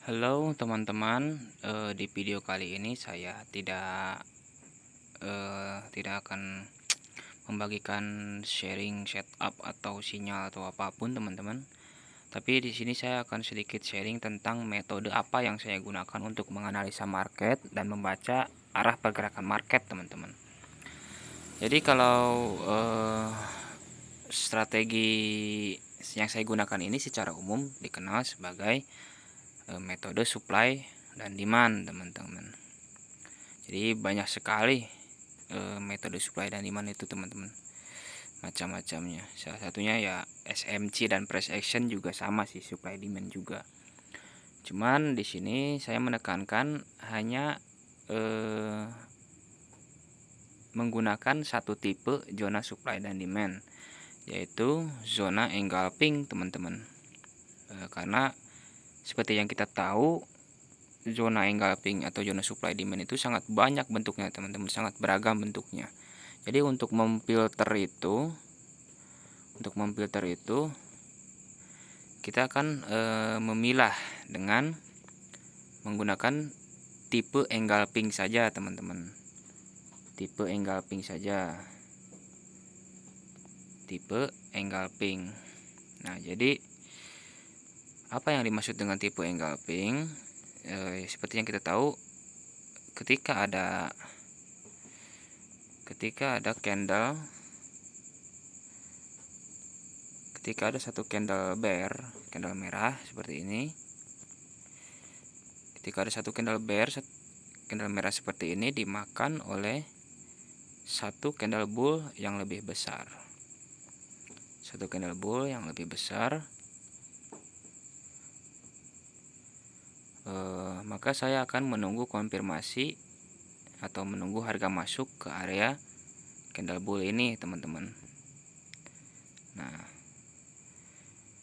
Halo teman-teman, di video kali ini saya tidak akan membagikan sharing setup atau sinyal atau apapun teman-teman. Tapi di sini saya akan sedikit sharing tentang metode apa yang saya gunakan untuk menganalisa market dan membaca arah pergerakan market teman-teman. Jadi kalau strategi yang saya gunakan ini secara umum dikenal sebagai metode supply dan demand teman-teman. Jadi banyak sekali metode supply dan demand itu teman-teman, macam-macamnya. Salah satunya ya SMC dan price action juga sama sih, supply demand juga. Cuman di sini saya menekankan hanya menggunakan satu tipe zona supply dan demand, yaitu zona engulfing teman-teman. Karena seperti yang kita tahu, zona engulfing atau zona supply demand itu sangat banyak bentuknya teman-teman, sangat beragam bentuknya. Jadi untuk memfilter itu kita akan memilah dengan menggunakan tipe engulfing saja teman-teman. Tipe engulfing. Nah, jadi apa yang dimaksud dengan tipe engulfing? Seperti yang kita tahu, ketika ada satu candle merah seperti ini. Ketika ada satu candle merah seperti ini dimakan oleh satu candle bull yang lebih besar. Maka saya akan menunggu konfirmasi atau menunggu harga masuk ke area candle bull ini teman-teman. Nah,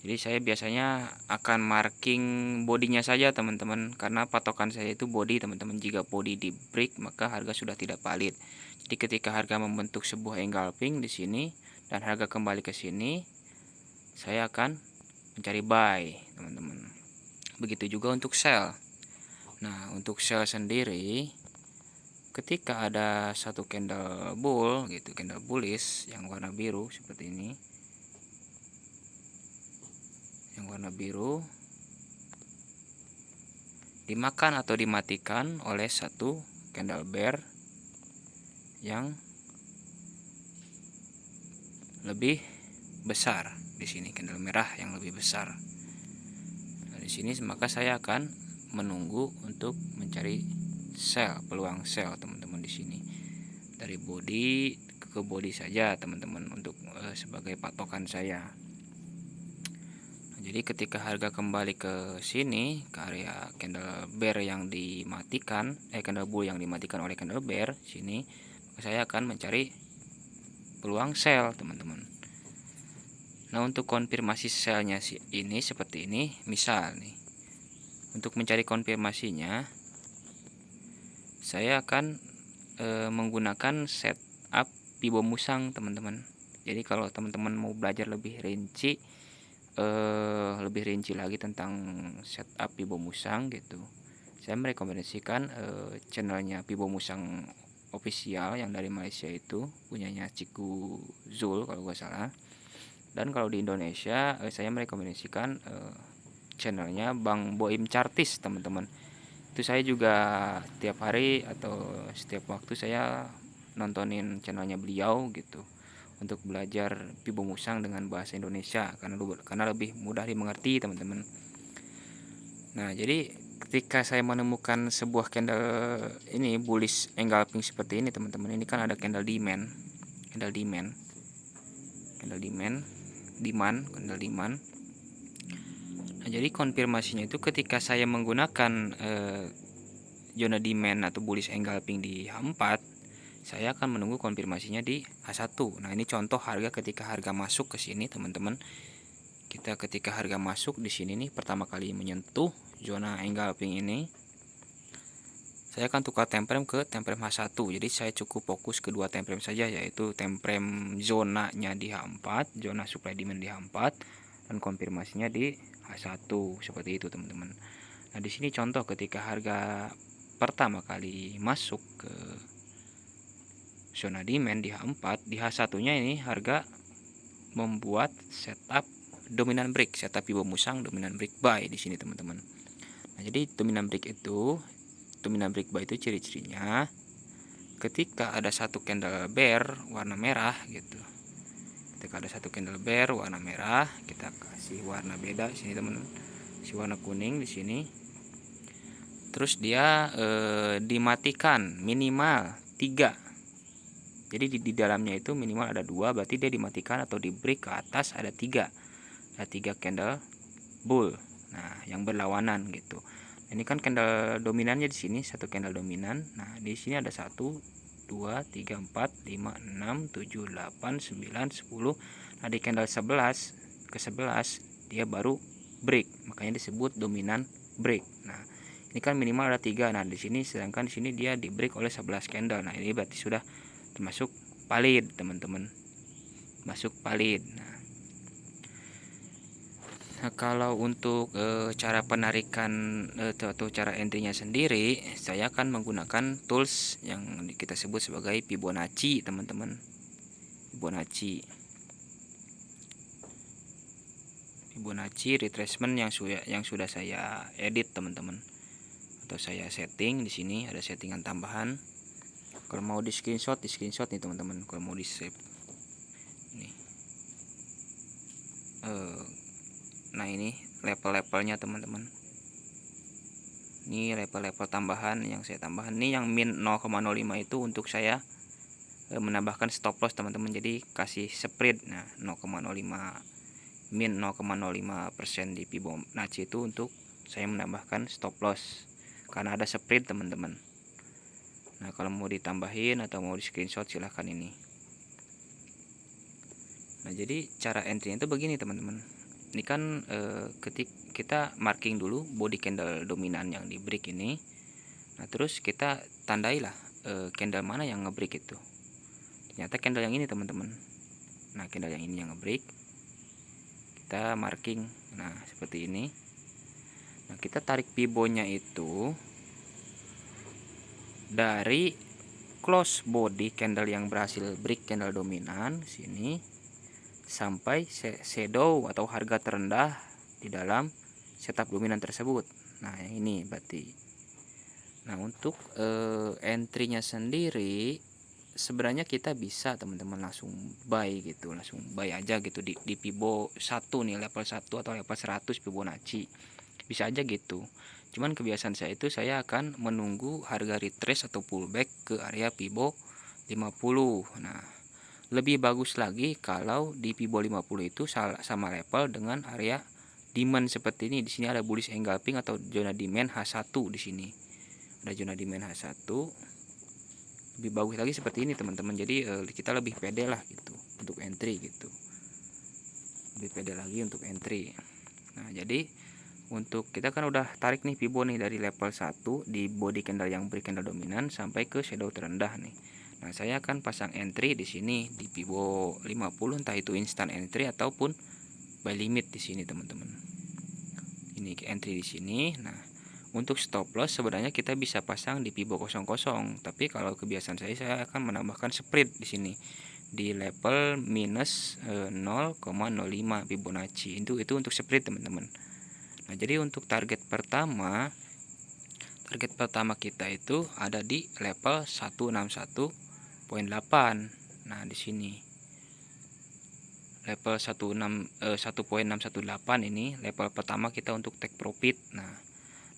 jadi saya biasanya akan marking bodinya saja teman-teman, karena patokan saya itu body teman-teman. Jika body di break maka harga sudah tidak valid. Jadi ketika harga membentuk sebuah engulfing di sini dan harga kembali ke sini, saya akan mencari buy teman-teman. Begitu juga untuk sell. Nah, untuk sell sendiri, ketika ada satu candle bull gitu, candle bullish yang warna biru seperti ini, yang warna biru dimakan atau dimatikan oleh satu candle bear yang lebih besar. Di sini candle merah yang lebih besar. Nah, di sini maka saya akan menunggu untuk mencari sell, peluang sell teman-teman di sini. Dari body ke body saja teman-teman untuk sebagai patokan saya. Jadi ketika harga kembali ke sini, ke area candle bear yang dimatikan, candle bull yang dimatikan oleh candle bear sini, saya akan mencari peluang sell teman-teman. Nah, untuk konfirmasi sellnya ini seperti ini, misal nih, untuk mencari konfirmasinya saya akan menggunakan setup Pibo Musang teman-teman. Jadi kalau teman-teman mau belajar lebih rinci lagi tentang setup Pibo Musang gitu, saya merekomendasikan channelnya Pibo Musang official yang dari Malaysia, itu punyanya Ciku Zul kalau gak salah. Dan kalau di Indonesia saya merekomendasikan channelnya Bang Boim Chartis teman-teman. Itu saya juga tiap hari atau setiap waktu saya nontonin channelnya beliau gitu, untuk belajar Pibo Musang dengan bahasa Indonesia, karena lebih mudah dimengerti teman-teman. Nah, jadi ketika saya menemukan sebuah candle ini bullish engulfing seperti ini teman-teman, ini kan ada candle demand. Nah, jadi konfirmasinya itu ketika saya menggunakan zona demand atau bullish engulfing di H4, saya akan menunggu konfirmasinya di H1. Nah, ini contoh harga ketika harga masuk ke sini teman-teman. Ketika harga masuk di sini nih, pertama kali menyentuh zona engulfing ini, saya akan tukar time frame ke time frame H1. Jadi saya cukup fokus ke dua time frame saja, yaitu time frame zonanya di H4, zona supply demand di H4, dan konfirmasinya di H1 seperti itu teman-teman. Nah, di sini contoh ketika harga pertama kali masuk ke zona demand di H4, di H1-nya ini harga membuat setup dominan break, setup Fibo musang dominan break buy di sini teman-teman. Nah, jadi dominan break buy itu ciri-cirinya ketika ada satu candle bear warna merah gitu. Ketika ada satu candle bear warna merah, kita kasih warna beda di sini teman-teman. Kasih warna kuning di sini. Terus dia dimatikan minimal 3. Jadi di dalamnya itu minimal ada 2, berarti dia dimatikan atau di break ke atas ada 3. Ada 3 candle bull. Nah, yang berlawanan gitu. Ini kan candle dominannya di sini, satu candle dominan. Nah, di sini ada 1 2 3 4 5 6 7 8 9 10. Nah, di candle 11 ke 11 dia baru break. Makanya disebut dominan break. Nah, ini kan minimal ada 3. Nah, di sini sedangkan di sini dia di break oleh 11 candle. Nah, ini berarti sudah termasuk valid, teman-teman. Masuk valid. Nah, kalau untuk cara penarikan atau cara entry-nya sendiri, saya akan menggunakan tools yang kita sebut sebagai Fibonacci, teman-teman. Fibonacci retracement yang sudah saya edit, teman-teman. Atau saya setting di sini ada settingan tambahan. Kalau mau di screenshot nih, teman-teman. Kalau mau di save. Nih. Nah, ini level-levelnya, teman-teman. Ini level-level tambahan yang saya tambahkan. Ini yang min 0,05 itu untuk saya menambahkan stop loss, teman-teman. Jadi kasih spread. Nah, 0,05 min 0,05% di Fibonacci itu untuk saya menambahkan stop loss karena ada spread, teman-teman. Nah, kalau mau ditambahin atau mau di screenshot silahkan ini. Nah, jadi cara entry itu begini, teman-teman. Ini kan ketika kita marking dulu body candle dominan yang di break ini. Nah, terus kita tandailah candle mana yang ngebreak itu. Ternyata candle yang ini, teman-teman. Nah, candle yang ini yang ngebreak. Kita marking. Nah, seperti ini. Nah, kita tarik pibonya itu dari close body candle yang berhasil break candle dominan sini sampai shadow atau harga terendah di dalam setup dominan tersebut. Nah, yang ini berarti. Nah, untuk entry-nya sendiri sebenarnya kita bisa, teman-teman, langsung buy gitu, langsung buy aja gitu di Fibo 1 nih, level 1 atau level 100 Fibonacci. Bisa aja gitu. Cuman kebiasaan saya itu saya akan menunggu harga retrace atau pullback ke area Fibo 50. Nah, lebih bagus lagi kalau di Fibo 50 itu sama level dengan area demand seperti ini. Di sini ada bullish engulfing atau zona demand H1 di sini. Ada zona demand H1. Lebih bagus lagi seperti ini, teman-teman. Jadi kita lebih pede lah gitu untuk entry gitu. Lebih pede lagi untuk entry. Nah, jadi untuk kita kan udah tarik nih Fibo nih dari level 1 di body candle yang break candle dominan sampai ke shadow terendah nih. Nah, saya akan pasang entry di sini di Fibo 50, entah itu instant entry ataupun buy limit di sini, teman-teman. Ini entry di sini. Nah, untuk stop loss sebenarnya kita bisa pasang di Fibo 00, tapi kalau kebiasaan saya akan menambahkan spread di sini di level minus 0,05 Fibonacci. Itu untuk spread, teman-teman. Nah, jadi untuk target pertama kita itu ada di level 161.8. Nah, di sini level 1.618 ini level pertama kita untuk take profit. Nah,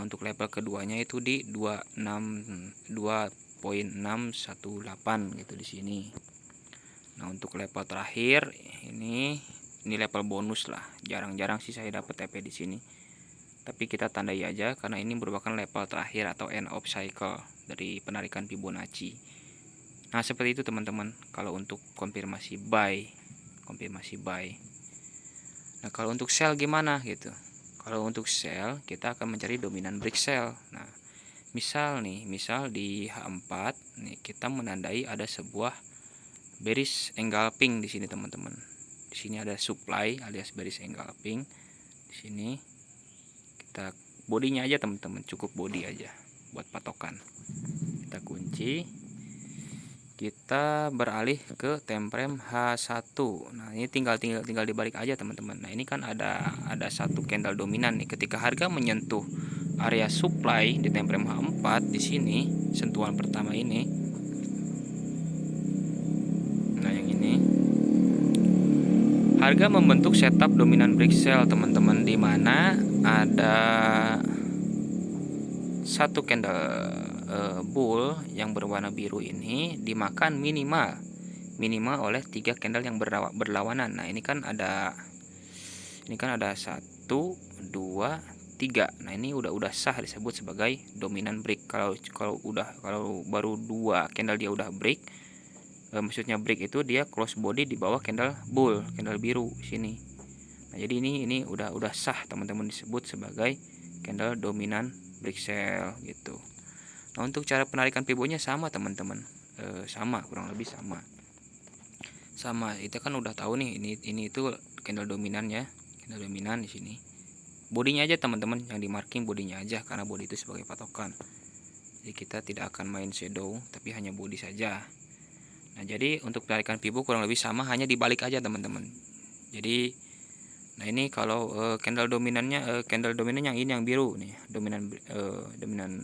untuk level keduanya itu di 2.618 gitu di sini. Nah, untuk level terakhir ini level bonus lah. Jarang-jarang sih saya dapat TP di sini. Tapi kita tandai aja karena ini merupakan level terakhir atau end of cycle dari penarikan Fibonacci. Nah, seperti itu, teman-teman, kalau untuk konfirmasi buy. Nah, kalau untuk sell gimana gitu? Kalau untuk sell kita akan mencari dominan break sell. Nah, misal di H4 nih kita menandai ada sebuah bearish engulfing di sini, teman-teman. Di sini ada supply alias bearish engulfing. Di sini kita bodinya aja teman-teman, cukup body aja buat patokan. Kita kunci, kita beralih ke temprem H1. Nah ini tinggal dibalik aja teman-teman. Nah ini kan ada satu candle dominan nih. Ketika harga menyentuh area supply di temprem H4 di sini, sentuhan pertama ini, nah yang ini, harga membentuk setup dominan break sell teman-teman, di mana ada satu candle bull yang berwarna biru ini dimakan minimal oleh 3 candle yang berlawanan. Nah ini kan ada 1, 2, 3. Nah ini udah sah disebut sebagai dominan break. Kalau baru 2 candle dia udah break, maksudnya break itu dia close body di bawah candle bull, candle biru sini. Nah jadi ini udah sah teman-teman, disebut sebagai candle dominan break sell gitu. Nah untuk cara penarikan pibonya sama teman-teman, sama, kurang lebih sama. Kita kan udah tahu nih, ini itu candle dominan ya, candle dominan di sini. Bodinya aja teman-teman yang di marking, bodinya aja, karena body itu sebagai patokan. Jadi kita tidak akan main shadow, tapi hanya body saja. Nah jadi untuk penarikan pibo kurang lebih sama, hanya dibalik aja teman-teman. Jadi nah ini kalau candle dominannya, candle dominan yang ini yang biru nih, dominan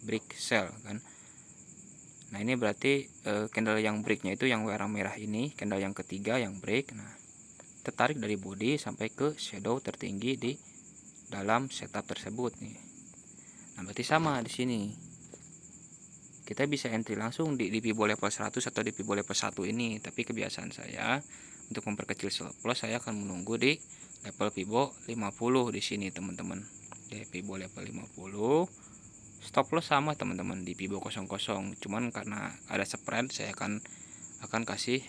break sell kan. Nah ini berarti candle yang breaknya itu yang warna merah ini, candle yang ketiga yang break. Nah tertarik dari body sampai ke shadow tertinggi di dalam setup tersebut nih. Nah berarti sama di sini. Kita bisa entry langsung di pibo level 100 atau di pibo level 1 ini, tapi kebiasaan saya untuk memperkecil stop loss, saya akan menunggu di level pibo 50 di sini teman-teman. Di pibo level 50 stop loss sama teman-teman di pibo 00. Cuman karena ada spread, saya akan kasih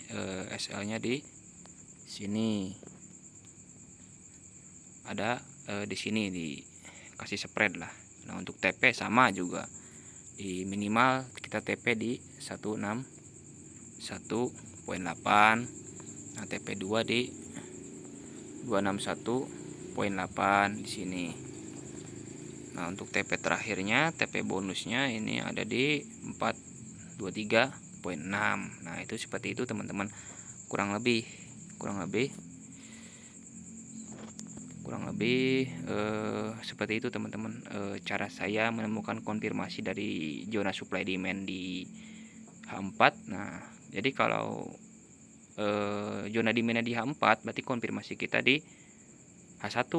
SL-nya di sini. Ada di sini dikasih spread lah. Nah untuk TP sama juga, di minimal kita TP di 161.8. Nah TP2 di 261.8 di sini. Nah untuk TP terakhirnya, TP bonusnya ini ada di 423.6. Nah itu seperti itu teman-teman, kurang lebih seperti itu teman-teman, cara saya menemukan konfirmasi dari zona supply demand di H4. Nah jadi kalau zona demand di H4 berarti konfirmasi kita di H1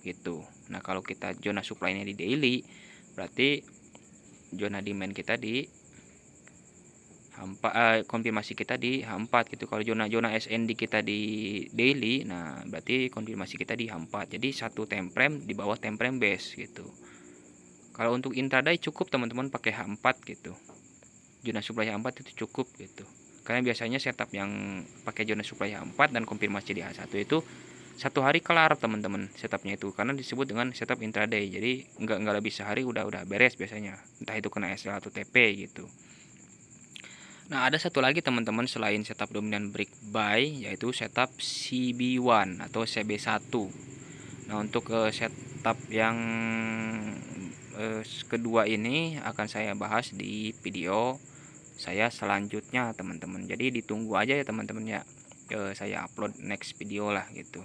gitu. Nah kalau kita zona supply-nya di daily, berarti zona demand kita di H4, konfirmasi kita di H4 gitu. Kalau zona SND kita di daily, nah berarti konfirmasi kita di H4. Jadi satu time frame di bawah time frame base gitu. Kalau untuk intraday cukup teman-teman pakai H4 gitu. Zona supply H4 itu cukup gitu. Karena biasanya setup yang pakai zona supply H4 dan konfirmasi di H1 itu 1 hari kelar teman-teman setupnya itu, karena disebut dengan setup intraday. Jadi nggak lebih sehari udah beres biasanya, entah itu kena SL atau TP gitu. Nah ada satu lagi teman-teman selain setup dominan break buy, yaitu setup CB1 atau CB1. Nah untuk setup yang kedua ini akan saya bahas di video saya selanjutnya teman-teman. Jadi ditunggu aja ya teman-teman ya, saya upload next video lah gitu.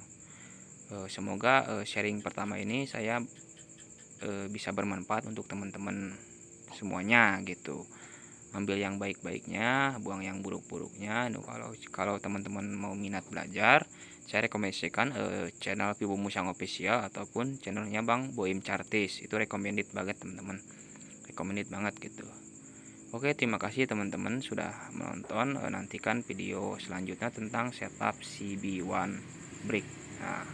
Semoga sharing pertama ini saya bisa bermanfaat untuk teman-teman semuanya gitu. Ambil yang baik-baiknya, buang yang buruk-buruknya. Kalau teman-teman mau minat belajar, saya rekomendasikan channel Pibo Musang Official ataupun channelnya Bang Boim Chartis. Itu recommended banget teman-teman, recommended banget gitu. Oke, terima kasih teman-teman sudah menonton. Nantikan video selanjutnya tentang setup CB1 break. Nah